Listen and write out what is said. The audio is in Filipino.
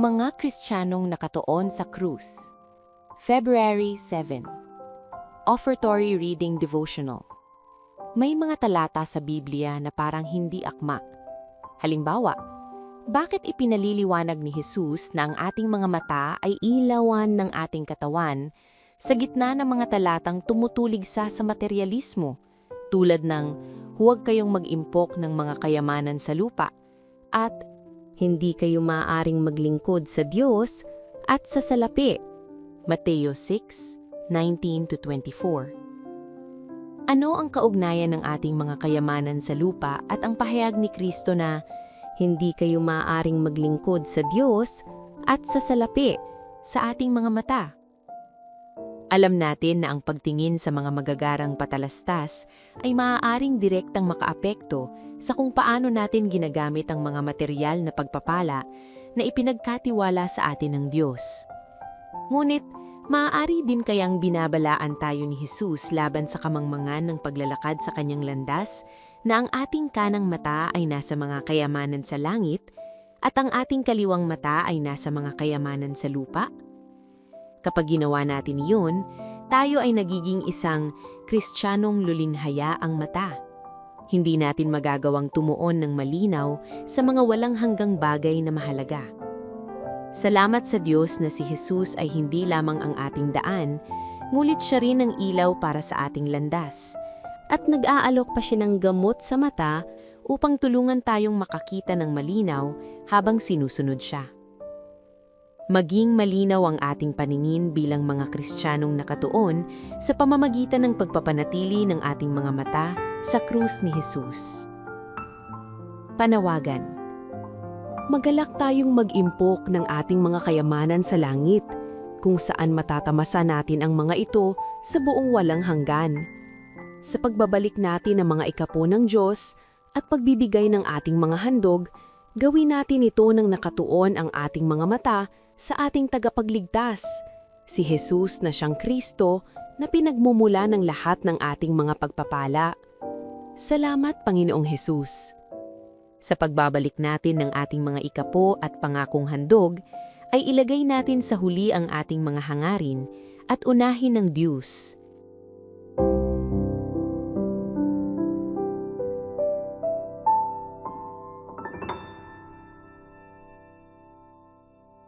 Mga Kristiyanong nakatuon sa krus. February 7. Offertory Reading Devotional. May mga talata sa Biblia na parang hindi akma. Halimbawa, bakit ipinaliliwanag ni Jesus na ang ating mga mata ay ilawan ng ating katawan sa gitna ng mga talatang tumutulig sa materialismo, tulad ng huwag kayong mag-impok ng mga kayamanan sa lupa at hindi kayo maaaring maglingkod sa Diyos at sa salapi. Mateo 6:19-24. Ano ang kaugnayan ng ating mga kayamanan sa lupa at ang pahayag ni Kristo na hindi kayo maaaring maglingkod sa Diyos at sa salapi sa ating mga mata? Alam natin na ang pagtingin sa mga magagarang patalastas ay maaaring direktang makaapekto sa kung paano natin ginagamit ang mga material na pagpapala na ipinagkatiwala sa atin ng Diyos. Ngunit, maaari din kayang binabalaan tayo ni Jesus laban sa kamangmangan ng paglalakad sa kanyang landas na ang ating kanang mata ay nasa mga kayamanan sa langit at ang ating kaliwang mata ay nasa mga kayamanan sa lupa? Kapag ginawa natin iyon, tayo ay nagiging isang Kristiyanong lulinhayaang mata. Hindi natin magagawang tumuon ng malinaw sa mga walang hanggang bagay na mahalaga. Salamat sa Diyos na si Jesus ay hindi lamang ang ating daan, ngulit siya rin ang ilaw para sa ating landas. At nag-aalok pa siya ng gamot sa mata upang tulungan tayong makakita ng malinaw habang sinusunod siya. Maging malinaw ang ating paningin bilang mga Kristiyanong nakatuon sa pamamagitan ng pagpapanatili ng ating mga mata sa krus ni Jesus. Panawagan. Magalak tayong mag-impok ng ating mga kayamanan sa langit, kung saan matatamasa natin ang mga ito sa buong walang hanggan. Sa pagbabalik natin ng mga ikapo ng Diyos at pagbibigay ng ating mga handog, gawin natin ito nang nakatuon ang ating mga mata sa ating tagapagligtas, si Jesus na siyang Kristo na pinagmumula ng lahat ng ating mga pagpapala. Salamat, Panginoong Jesus. Sa pagbabalik natin ng ating mga ikapo at pangakong handog, ay ilagay natin sa huli ang ating mga hangarin at unahin ng Diyos.